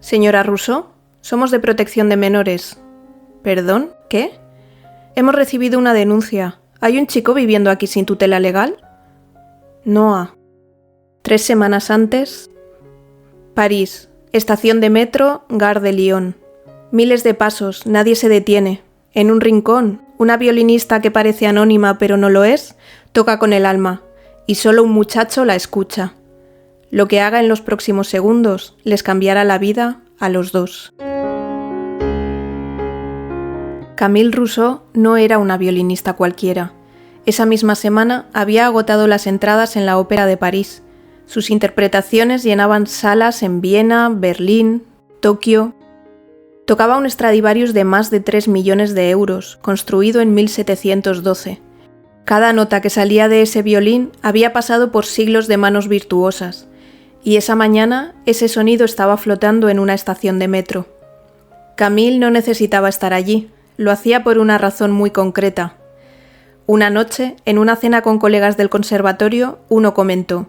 Señora Rousseau, somos de protección de menores. ¿Perdón? ¿Qué? Hemos recibido una denuncia. ¿Hay un chico viviendo aquí sin tutela legal? Noah. 3 semanas antes. París. Estación de metro, Gare de Lyon. Miles de pasos, nadie se detiene. En un rincón, una violinista que parece anónima pero no lo es, toca con el alma, y solo un muchacho la escucha. Lo que haga en los próximos segundos les cambiará la vida a los dos. Camille Rousseau no era una violinista cualquiera. Esa misma semana había agotado las entradas en la Ópera de París. Sus interpretaciones llenaban salas en Viena, Berlín, Tokio. Tocaba un Stradivarius de más de 3 millones de euros, construido en 1712. Cada nota que salía de ese violín había pasado por siglos de manos virtuosas, y esa mañana ese sonido estaba flotando en una estación de metro. Camille no necesitaba estar allí, lo hacía por una razón muy concreta. Una noche, en una cena con colegas del conservatorio, uno comentó: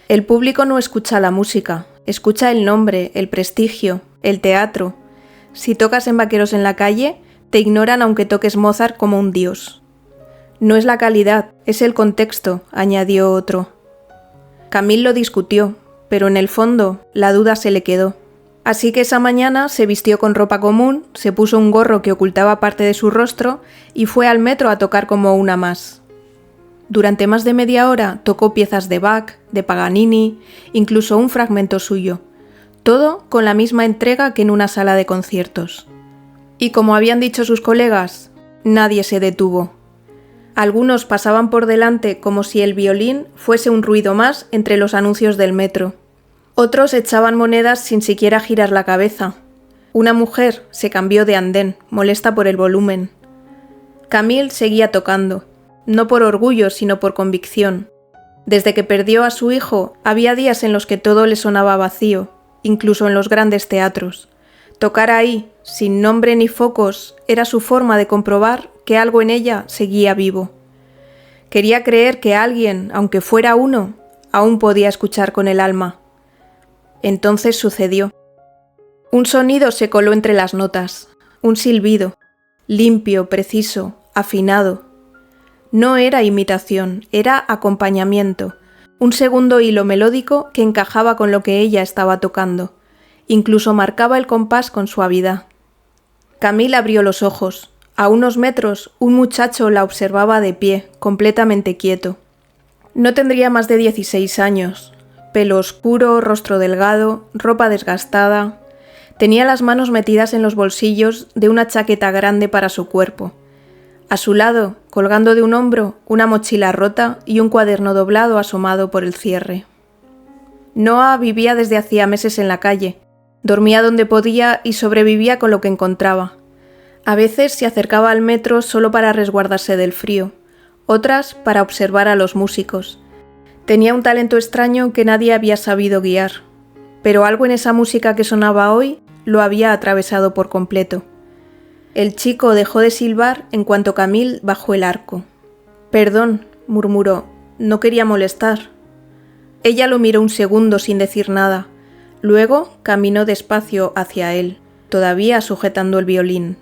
«El público no escucha la música, escucha el nombre, el prestigio, el teatro. Si tocas en Vaqueros en la calle, te ignoran aunque toques Mozart como un dios». «No es la calidad, es el contexto», añadió otro. Camille lo discutió, pero en el fondo la duda se le quedó. Así que esa mañana se vistió con ropa común, se puso un gorro que ocultaba parte de su rostro y fue al metro a tocar como una más. Durante más de media hora tocó piezas de Bach, de Paganini, incluso un fragmento suyo. Todo con la misma entrega que en una sala de conciertos. Y como habían dicho sus colegas, nadie se detuvo. Algunos pasaban por delante como si el violín fuese un ruido más entre los anuncios del metro. Otros echaban monedas sin siquiera girar la cabeza. Una mujer se cambió de andén, molesta por el volumen. Camille seguía tocando, no por orgullo, sino por convicción. Desde que perdió a su hijo, había días en los que todo le sonaba vacío, incluso en los grandes teatros. Tocar ahí, sin nombre ni focos, era su forma de comprobar que algo en ella seguía vivo. Quería creer que alguien, aunque fuera uno, aún podía escuchar con el alma. Entonces sucedió. Un sonido se coló entre las notas, un silbido, limpio, preciso, afinado. No era imitación, era acompañamiento, un segundo hilo melódico que encajaba con lo que ella estaba tocando, incluso marcaba el compás con suavidad. Camille abrió los ojos. A unos metros, un muchacho la observaba de pie, completamente quieto. No tendría más de 16 años. Pelo oscuro, rostro delgado, ropa desgastada. Tenía las manos metidas en los bolsillos de una chaqueta grande para su cuerpo. A su lado, colgando de un hombro, una mochila rota y un cuaderno doblado asomado por el cierre. Noah vivía desde hacía meses en la calle. Dormía donde podía y sobrevivía con lo que encontraba. A veces se acercaba al metro solo para resguardarse del frío, otras para observar a los músicos. Tenía un talento extraño que nadie había sabido guiar, pero algo en esa música que sonaba hoy lo había atravesado por completo. El chico dejó de silbar en cuanto Camille bajó el arco. «Perdón», murmuró, «no quería molestar». Ella lo miró un segundo sin decir nada. Luego caminó despacio hacia él, todavía sujetando el violín.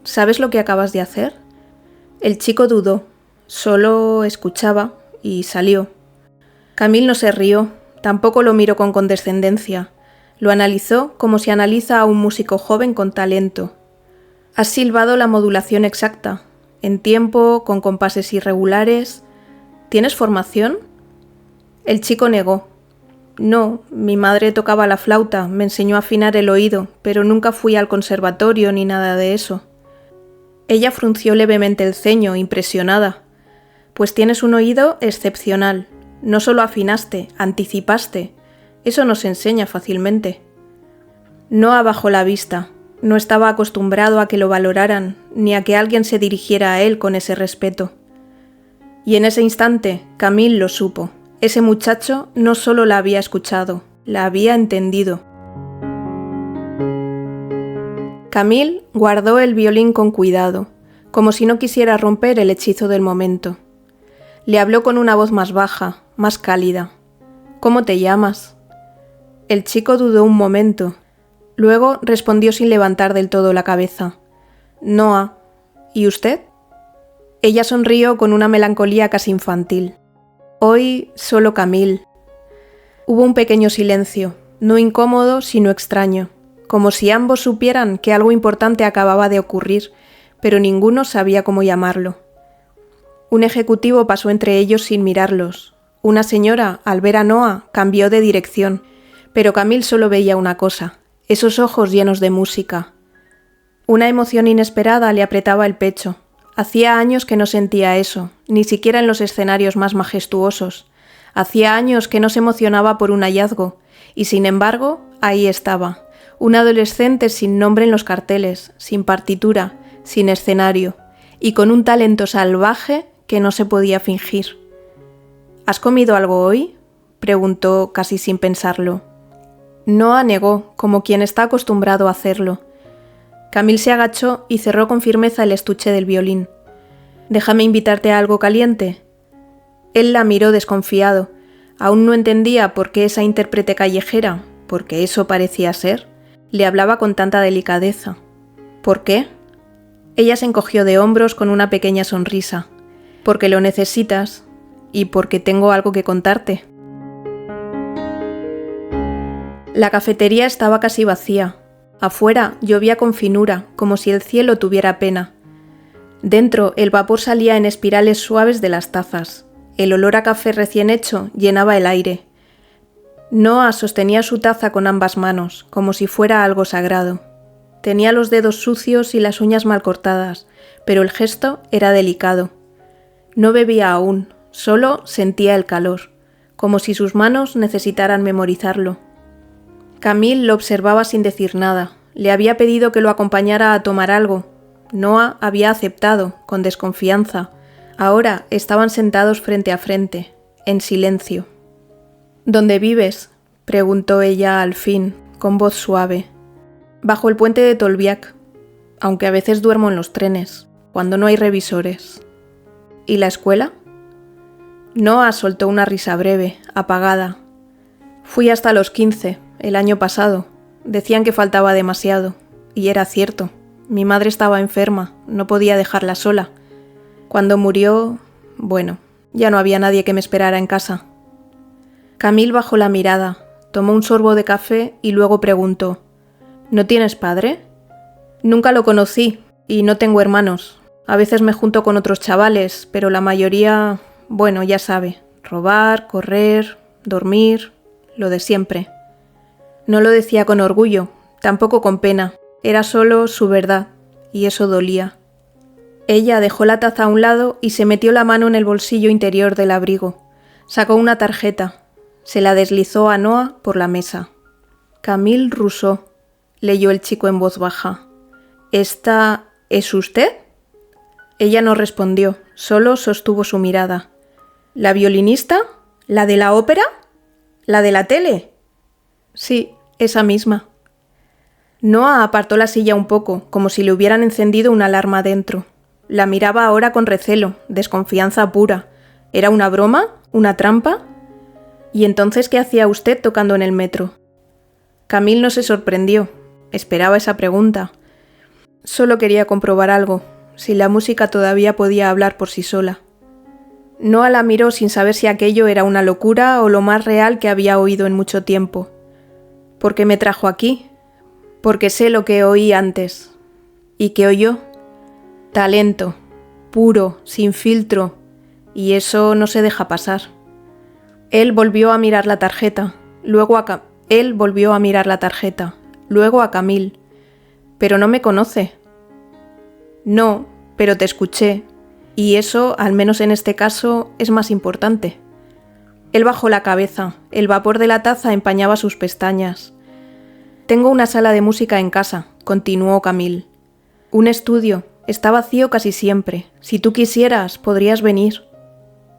«¿Sabes lo que acabas de hacer?». El chico dudó, solo escuchaba y salió. Camille no se rió, tampoco lo miró con condescendencia. Lo analizó como se analiza a un músico joven con talento. «Has silbado la modulación exacta, en tiempo, con compases irregulares. ¿Tienes formación?». El chico negó. «No, mi madre tocaba la flauta, me enseñó a afinar el oído, pero nunca fui al conservatorio ni nada de eso». Ella frunció levemente el ceño, impresionada. «Pues tienes un oído excepcional. No solo afinaste, anticipaste. Eso no se enseña fácilmente». Noah bajó la vista. No estaba acostumbrado a que lo valoraran, ni a que alguien se dirigiera a él con ese respeto. Y en ese instante, Camille lo supo. Ese muchacho no solo la había escuchado, la había entendido. Camille guardó el violín con cuidado, como si no quisiera romper el hechizo del momento. Le habló con una voz más baja, más cálida. «¿Cómo te llamas?». El chico dudó un momento. Luego respondió sin levantar del todo la cabeza. Noa, ¿y usted? Ella sonrió con una melancolía casi infantil. Hoy solo Camille. Hubo un pequeño silencio, no incómodo, sino extraño, como si ambos supieran que algo importante acababa de ocurrir, pero ninguno sabía cómo llamarlo. Un ejecutivo pasó entre ellos sin mirarlos. Una señora, al ver a Noa, cambió de dirección, pero Camille solo veía una cosa, esos ojos llenos de música. Una emoción inesperada le apretaba el pecho. Hacía años que no sentía eso, ni siquiera en los escenarios más majestuosos. Hacía años que no se emocionaba por un hallazgo, y sin embargo, ahí estaba, un adolescente sin nombre en los carteles, sin partitura, sin escenario, y con un talento salvaje que no se podía fingir. ¿Has comido algo hoy?, preguntó casi sin pensarlo. Noa negó, como quien está acostumbrado a hacerlo. Camille se agachó y cerró con firmeza el estuche del violín. «¿Déjame invitarte a algo caliente?» Él la miró desconfiado. Aún no entendía por qué esa intérprete callejera, porque eso parecía ser, le hablaba con tanta delicadeza. ¿Por qué? Ella se encogió de hombros con una pequeña sonrisa. «Porque lo necesitas y porque tengo algo que contarte». La cafetería estaba casi vacía. Afuera llovía con finura, como si el cielo tuviera pena. Dentro el vapor salía en espirales suaves de las tazas. El olor a café recién hecho llenaba el aire. Noa sostenía su taza con ambas manos, como si fuera algo sagrado. Tenía los dedos sucios y las uñas mal cortadas, pero el gesto era delicado. No bebía aún, solo sentía el calor, como si sus manos necesitaran memorizarlo. Camille lo observaba sin decir nada. Le había pedido que lo acompañara a tomar algo. Noa había aceptado, con desconfianza. Ahora estaban sentados frente a frente, en silencio. «¿Dónde vives?», preguntó ella al fin, con voz suave. «Bajo el puente de Tolbiac, aunque a veces duermo en los trenes, cuando no hay revisores». «¿Y la escuela?». Noa soltó una risa breve, apagada. «Fui hasta los 15, el año pasado. Decían que faltaba demasiado, y era cierto. Mi madre estaba enferma, no podía dejarla sola. Cuando murió, bueno, ya no había nadie que me esperara en casa». Camille bajó la mirada, tomó un sorbo de café y luego preguntó: «¿No tienes padre?». «Nunca lo conocí, y no tengo hermanos. A veces me junto con otros chavales, pero la mayoría, bueno, ya sabe, robar, correr, dormir, lo de siempre». No lo decía con orgullo, tampoco con pena, era solo su verdad, y eso dolía. Ella dejó la taza a un lado y se metió la mano en el bolsillo interior del abrigo. Sacó una tarjeta, se la deslizó a Noa por la mesa. «Camille Rousseau», leyó el chico en voz baja. «¿Esta es usted?». Ella no respondió, solo sostuvo su mirada. «¿La violinista? ¿La de la ópera? ¿La de la tele?». «Sí, esa misma». Noa apartó la silla un poco, como si le hubieran encendido una alarma dentro. La miraba ahora con recelo, desconfianza pura. ¿Era una broma? ¿Una trampa? ¿Y entonces qué hacía usted tocando en el metro? Camille no se sorprendió. Esperaba esa pregunta. Solo quería comprobar algo, si la música todavía podía hablar por sí sola. Noa la miró sin saber si aquello era una locura o lo más real que había oído en mucho tiempo. ¿Por qué me trajo aquí? Porque sé lo que oí antes. ¿Y qué oyó? Talento, puro, sin filtro, y eso no se deja pasar. Él volvió a mirar la tarjeta, luego a Camille. «Pero no me conoce». «No, pero te escuché, y eso, al menos en este caso, es más importante». Él bajó la cabeza, el vapor de la taza empañaba sus pestañas. «Tengo una sala de música en casa», continuó Camille. «Un estudio, está vacío casi siempre. Si tú quisieras, podrías venir».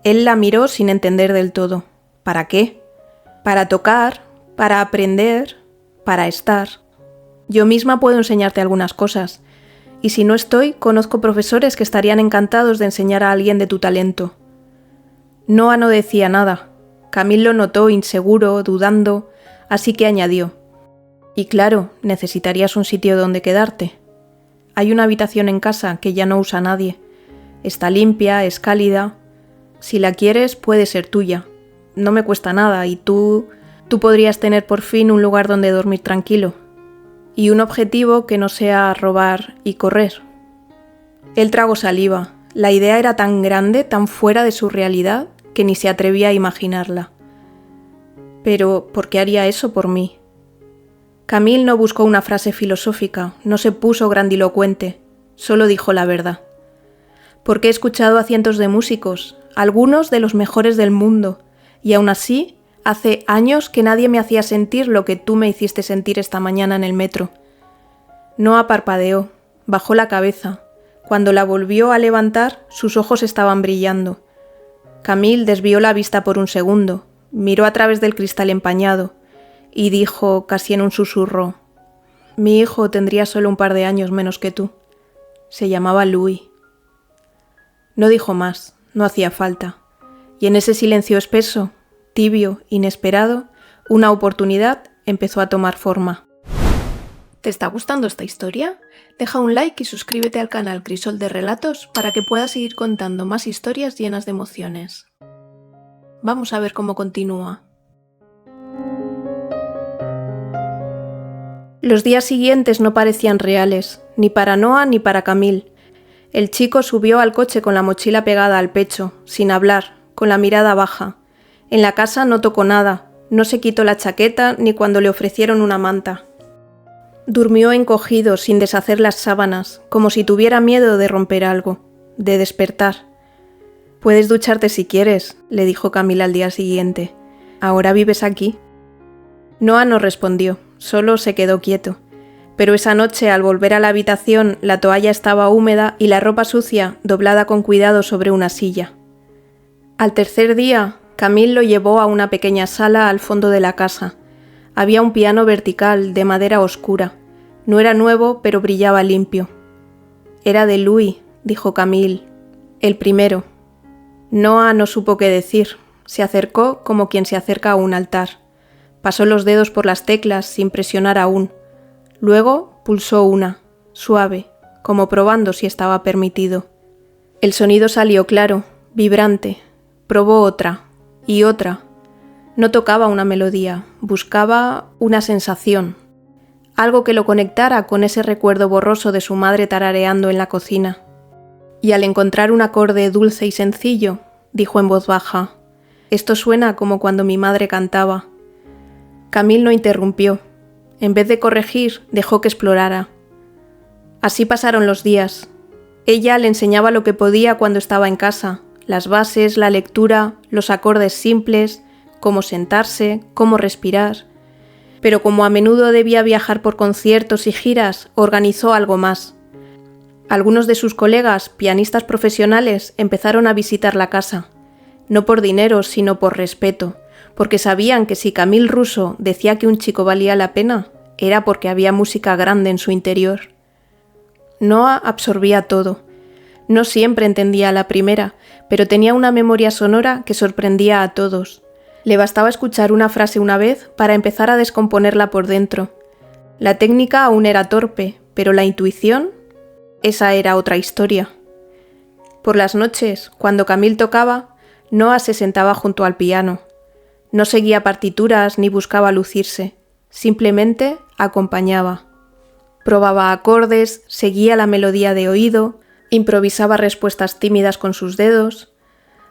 Él la miró sin entender del todo. ¿Para qué? Para tocar, para aprender, para estar. Yo misma puedo enseñarte algunas cosas. Y si no estoy, conozco profesores que estarían encantados de enseñar a alguien de tu talento. Noa no decía nada. Camille lo notó inseguro, dudando, así que añadió: Y claro, necesitarías un sitio donde quedarte. Hay una habitación en casa que ya no usa nadie. Está limpia, es cálida. Si la quieres, puede ser tuya. No me cuesta nada y tú podrías tener por fin un lugar donde dormir tranquilo. Y un objetivo que no sea robar y correr. Él tragó saliva. La idea era tan grande, tan fuera de su realidad, que ni se atrevía a imaginarla. Pero, ¿por qué haría eso por mí? Camille no buscó una frase filosófica, no se puso grandilocuente, solo dijo la verdad. Porque he escuchado a cientos de músicos, algunos de los mejores del mundo, y aún así, hace años que nadie me hacía sentir lo que tú me hiciste sentir esta mañana en el metro. Noah parpadeó, bajó la cabeza. Cuando la volvió a levantar, sus ojos estaban brillando. Camille desvió la vista por un segundo, miró a través del cristal empañado y dijo casi en un susurro: «Mi hijo tendría solo un par de años menos que tú. Se llamaba Louis». No dijo más, no hacía falta. Y en ese silencio espeso, tibio, inesperado, una oportunidad empezó a tomar forma. ¿Te está gustando esta historia? Deja un like y suscríbete al canal Crisol de Relatos para que puedas seguir contando más historias llenas de emociones. Vamos a ver cómo continúa. Los días siguientes no parecían reales, ni para Noah ni para Camille. El chico subió al coche con la mochila pegada al pecho, sin hablar, con la mirada baja. En la casa no tocó nada, no se quitó la chaqueta ni cuando le ofrecieron una manta. Durmió encogido, sin deshacer las sábanas, como si tuviera miedo de romper algo, de despertar. «Puedes ducharte si quieres», le dijo Camille al día siguiente. «Ahora vives aquí». Noah no respondió, solo se quedó quieto. Pero esa noche, al volver a la habitación, la toalla estaba húmeda y la ropa sucia doblada con cuidado sobre una silla. Al tercer día, Camille lo llevó a una pequeña sala al fondo de la casa. Había un piano vertical de madera oscura. No era nuevo, pero brillaba limpio. «Era de Louis», dijo Camille. «El primero». Noah no supo qué decir. Se acercó como quien se acerca a un altar. Pasó los dedos por las teclas sin presionar aún. Luego pulsó una, suave, como probando si estaba permitido. El sonido salió claro, vibrante. Probó otra, y otra. No tocaba una melodía, buscaba una sensación. Algo que lo conectara con ese recuerdo borroso de su madre tarareando en la cocina. Y al encontrar un acorde dulce y sencillo, dijo en voz baja: «Esto suena como cuando mi madre cantaba». Camille no interrumpió. En vez de corregir, dejó que explorara. Así pasaron los días. Ella le enseñaba lo que podía cuando estaba en casa, las bases, la lectura, los acordes simples, cómo sentarse, cómo respirar. Pero como a menudo debía viajar por conciertos y giras, organizó algo más. Algunos de sus colegas, pianistas profesionales, empezaron a visitar la casa. No por dinero, sino por respeto, porque sabían que si Camille Russo decía que un chico valía la pena, era porque había música grande en su interior. Noah absorbía todo. No siempre entendía a la primera, pero tenía una memoria sonora que sorprendía a todos. Le bastaba escuchar una frase una vez para empezar a descomponerla por dentro. La técnica aún era torpe, pero la intuición, esa era otra historia. Por las noches, cuando Camille tocaba, Noah se sentaba junto al piano. No seguía partituras ni buscaba lucirse, simplemente acompañaba. Probaba acordes, seguía la melodía de oído, improvisaba respuestas tímidas con sus dedos.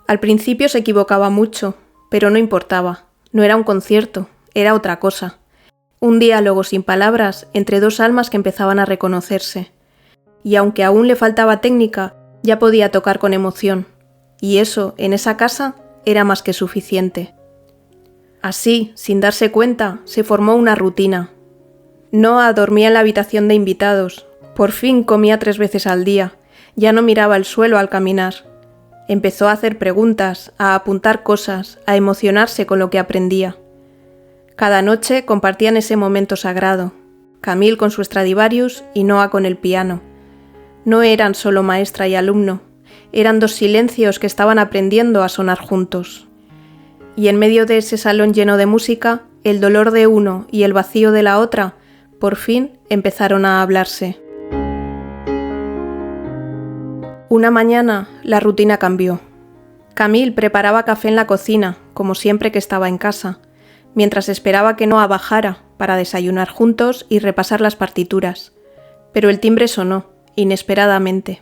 Al principio se equivocaba mucho, pero no importaba, no era un concierto, era otra cosa. Un diálogo sin palabras entre dos almas que empezaban a reconocerse. Y aunque aún le faltaba técnica, ya podía tocar con emoción. Y eso, en esa casa, era más que suficiente. Así, sin darse cuenta, se formó una rutina. Noah dormía en la habitación de invitados. Por fin comía 3 veces al día. Ya no miraba el suelo al caminar. Empezó a hacer preguntas, a apuntar cosas, a emocionarse con lo que aprendía. Cada noche compartían ese momento sagrado. Camille con su Stradivarius y Noah con el piano. No eran solo maestra y alumno, eran 2 silencios que estaban aprendiendo a sonar juntos. Y en medio de ese salón lleno de música, el dolor de uno y el vacío de la otra Por fin empezaron a hablarse. Una mañana la rutina cambió. Camille preparaba café en la cocina, como siempre que estaba en casa, mientras esperaba que Noah bajara para desayunar juntos y repasar las partituras. Pero el timbre sonó, inesperadamente.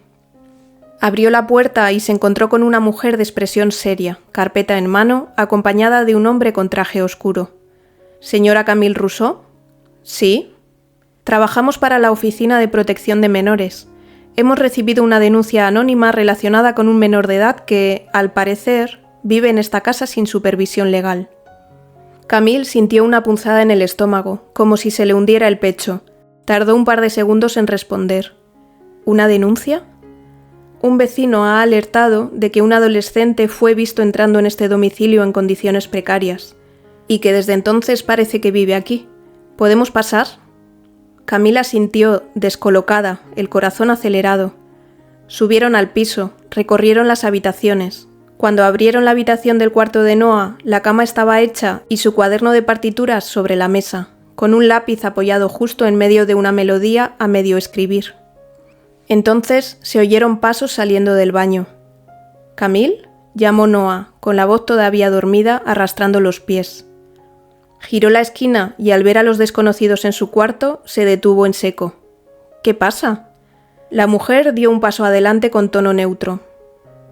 Abrió la puerta y se encontró con una mujer de expresión seria, carpeta en mano, acompañada de un hombre con traje oscuro. ¿Señora Camille Rousseau? Sí. Trabajamos para la Oficina de Protección de Menores. Hemos recibido una denuncia anónima relacionada con un menor de edad que, al parecer, vive en esta casa sin supervisión legal. Camille sintió una punzada en el estómago, como si se le hundiera el pecho. Tardó un par de segundos en responder. ¿Una denuncia? Un vecino ha alertado de que un adolescente fue visto entrando en este domicilio en condiciones precarias, y que desde entonces parece que vive aquí. ¿Podemos pasar? Camila sintió, descolocada, el corazón acelerado. Subieron al piso, recorrieron las habitaciones. Cuando abrieron la habitación del cuarto de Noah, la cama estaba hecha y su cuaderno de partituras sobre la mesa, con un lápiz apoyado justo en medio de una melodía a medio escribir. Entonces se oyeron pasos saliendo del baño. «¿Camille?», llamó Noah, con la voz todavía dormida, arrastrando los pies. Giró la esquina y al ver a los desconocidos en su cuarto, se detuvo en seco. «¿Qué pasa?». La mujer dio un paso adelante con tono neutro.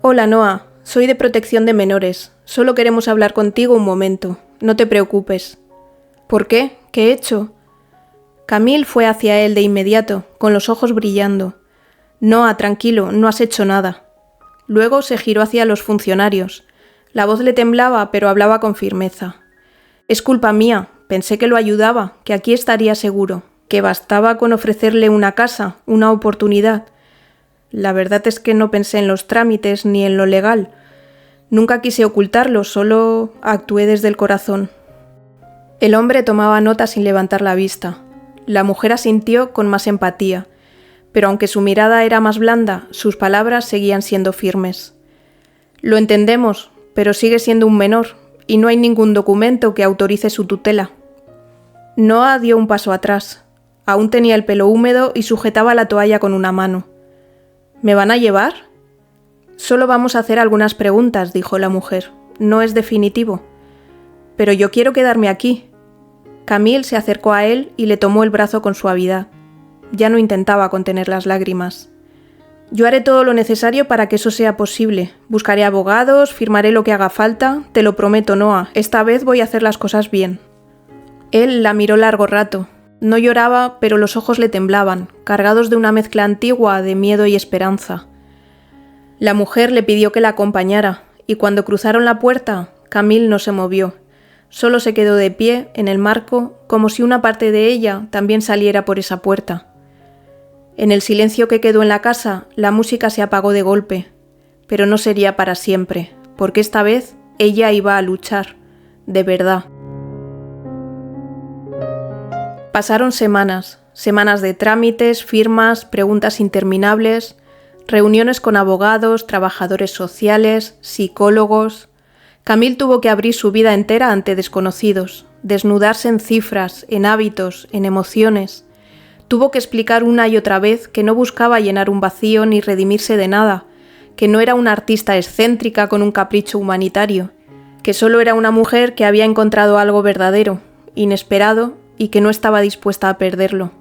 «Hola, Noah, soy de Protección de Menores. Solo queremos hablar contigo un momento. No te preocupes». «¿Por qué? ¿Qué he hecho?». Camille fue hacia él de inmediato, con los ojos brillando. «Noah, tranquilo, no has hecho nada». Luego se giró hacia los funcionarios. La voz le temblaba, pero hablaba con firmeza. «Es culpa mía. Pensé que lo ayudaba, que aquí estaría seguro, que bastaba con ofrecerle una casa, una oportunidad. La verdad es que no pensé en los trámites ni en lo legal. Nunca quise ocultarlo, solo actué desde el corazón». El hombre tomaba nota sin levantar la vista. La mujer asintió con más empatía, pero aunque su mirada era más blanda, sus palabras seguían siendo firmes. «Lo entendemos, pero sigue siendo un menor, y no hay ningún documento que autorice su tutela». Noah dio un paso atrás. Aún tenía el pelo húmedo y sujetaba la toalla con una mano. «¿Me van a llevar?». «Solo vamos a hacer algunas preguntas», dijo la mujer. «No es definitivo». «Pero yo quiero quedarme aquí». Camille se acercó a él y le tomó el brazo con suavidad. Ya no intentaba contener las lágrimas. «Yo haré todo lo necesario para que eso sea posible. Buscaré abogados, firmaré lo que haga falta. Te lo prometo, Noah. Esta vez voy a hacer las cosas bien». Él la miró largo rato. No lloraba, pero los ojos le temblaban, cargados de una mezcla antigua de miedo y esperanza. La mujer le pidió que la acompañara, y cuando cruzaron la puerta, Camille no se movió. Solo se quedó de pie, en el marco, como si una parte de ella también saliera por esa puerta. En el silencio que quedó en la casa, la música se apagó de golpe, pero no sería para siempre, porque esta vez ella iba a luchar, de verdad. Pasaron semanas de trámites, firmas, preguntas interminables, reuniones con abogados, trabajadores sociales, psicólogos. Camille tuvo que abrir su vida entera ante desconocidos, desnudarse en cifras, en hábitos, en emociones. Tuvo que explicar una y otra vez que no buscaba llenar un vacío ni redimirse de nada, que no era una artista excéntrica con un capricho humanitario, que solo era una mujer que había encontrado algo verdadero, inesperado y que no estaba dispuesta a perderlo.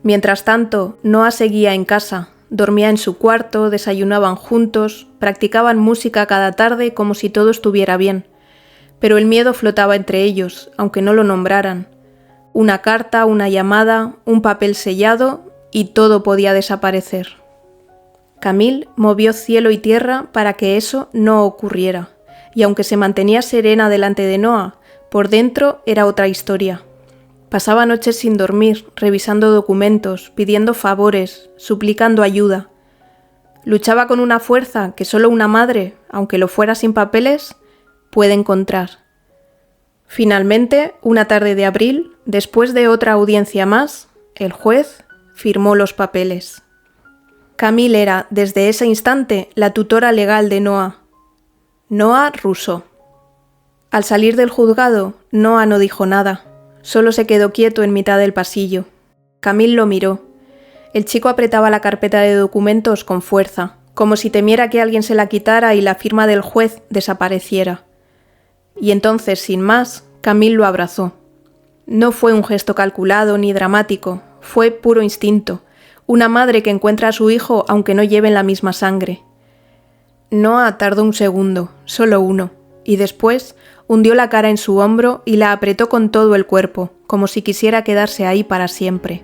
Mientras tanto, Noah seguía en casa, dormía en su cuarto, desayunaban juntos, practicaban música cada tarde como si todo estuviera bien, pero el miedo flotaba entre ellos, aunque no lo nombraran. Una carta, una llamada, un papel sellado y todo podía desaparecer. Camille movió cielo y tierra para que eso no ocurriera, y aunque se mantenía serena delante de Noah, por dentro era otra historia. Pasaba noches sin dormir, revisando documentos, pidiendo favores, suplicando ayuda. Luchaba con una fuerza que solo una madre, aunque lo fuera sin papeles, puede encontrar. Finalmente, una tarde de abril, después de otra audiencia más, el juez firmó los papeles. Camille era, desde ese instante, la tutora legal de Noah. Noah Rousseau. Al salir del juzgado, Noah no dijo nada. Solo se quedó quieto en mitad del pasillo. Camille lo miró. El chico apretaba la carpeta de documentos con fuerza, como si temiera que alguien se la quitara y la firma del juez desapareciera. Y entonces, sin más, Camille lo abrazó. No fue un gesto calculado ni dramático, fue puro instinto, una madre que encuentra a su hijo aunque no lleven la misma sangre. Noah tardó un segundo, solo uno, y después hundió la cara en su hombro y la apretó con todo el cuerpo, como si quisiera quedarse ahí para siempre.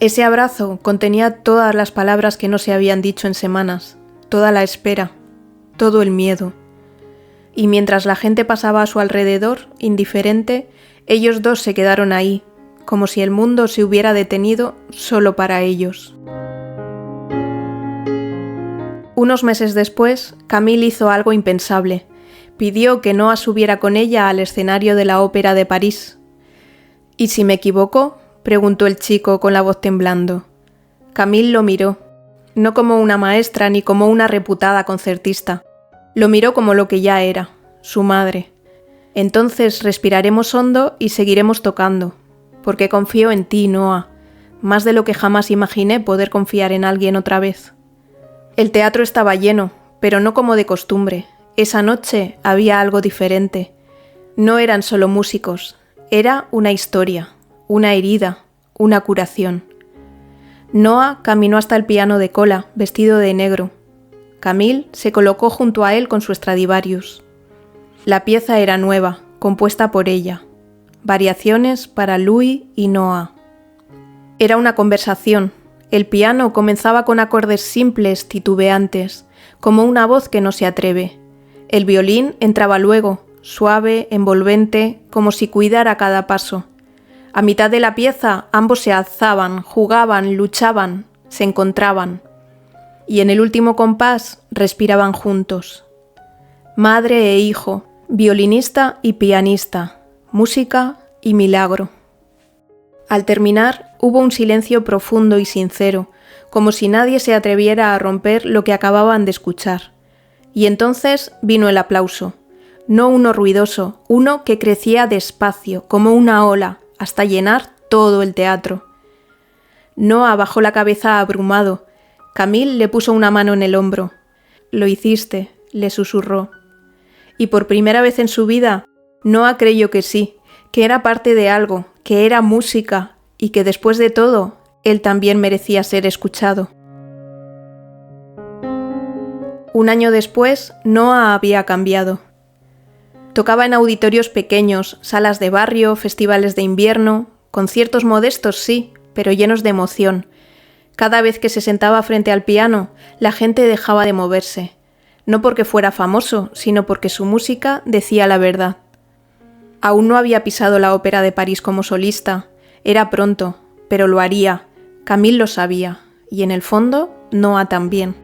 Ese abrazo contenía todas las palabras que no se habían dicho en semanas, toda la espera, todo el miedo. Y mientras la gente pasaba a su alrededor, indiferente, ellos dos se quedaron ahí, como si el mundo se hubiera detenido solo para ellos. Unos meses después, Camille hizo algo impensable. Pidió que Noah subiera con ella al escenario de la Ópera de París. ¿Y si me equivoco?, preguntó el chico con la voz temblando. Camille lo miró, no como una maestra ni como una reputada concertista. Lo miró como lo que ya era, su madre. Entonces respiraremos hondo y seguiremos tocando, porque confío en ti, Noah, más de lo que jamás imaginé poder confiar en alguien otra vez. El teatro estaba lleno, pero no como de costumbre. Esa noche había algo diferente. No eran solo músicos, era una historia, una herida, una curación. Noah caminó hasta el piano de cola, vestido de negro. Camille se colocó junto a él con su Stradivarius. La pieza era nueva, compuesta por ella. Variaciones para Louis y Noah. Era una conversación. El piano comenzaba con acordes simples, titubeantes, como una voz que no se atreve. El violín entraba luego, suave, envolvente, como si cuidara cada paso. A mitad de la pieza ambos se alzaban, jugaban, luchaban, se encontraban. Y en el último compás respiraban juntos. Madre e hijo, violinista y pianista, música y milagro. Al terminar, hubo un silencio profundo y sincero, como si nadie se atreviera a romper lo que acababan de escuchar. Y entonces vino el aplauso, no uno ruidoso, uno que crecía despacio, como una ola, hasta llenar todo el teatro. Noah bajó la cabeza abrumado. Camille le puso una mano en el hombro. «Lo hiciste», le susurró. Y por primera vez en su vida, Noah creyó que sí, que era parte de algo, que era música y que después de todo, él también merecía ser escuchado. Un año después, Noah había cambiado. Tocaba en auditorios pequeños, salas de barrio, festivales de invierno, conciertos modestos sí, pero llenos de emoción. Cada vez que se sentaba frente al piano, la gente dejaba de moverse, no porque fuera famoso, sino porque su música decía la verdad. Aún no había pisado la Ópera de París como solista, era pronto, pero lo haría. Camille lo sabía, y en el fondo, Noah también.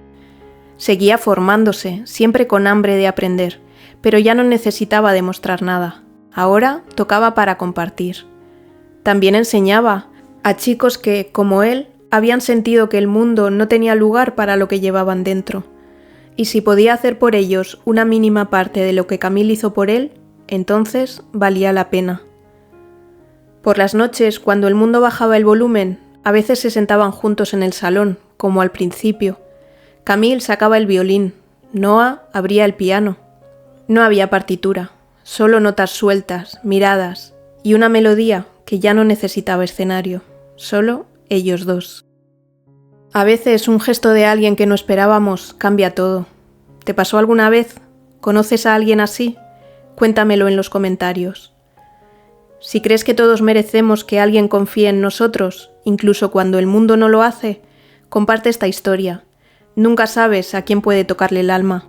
Seguía formándose, siempre con hambre de aprender, pero ya no necesitaba demostrar nada. Ahora tocaba para compartir. También enseñaba a chicos que, como él, habían sentido que el mundo no tenía lugar para lo que llevaban dentro. Y si podía hacer por ellos una mínima parte de lo que Camille hizo por él, entonces valía la pena. Por las noches, cuando el mundo bajaba el volumen, a veces se sentaban juntos en el salón, como al principio. Camille sacaba el violín, Noah abría el piano. No había partitura, solo notas sueltas, miradas y una melodía que ya no necesitaba escenario, solo ellos dos. A veces un gesto de alguien que no esperábamos cambia todo. ¿Te pasó alguna vez? ¿Conoces a alguien así? Cuéntamelo en los comentarios. Si crees que todos merecemos que alguien confíe en nosotros, incluso cuando el mundo no lo hace, comparte esta historia. Nunca sabes a quién puede tocarle el alma.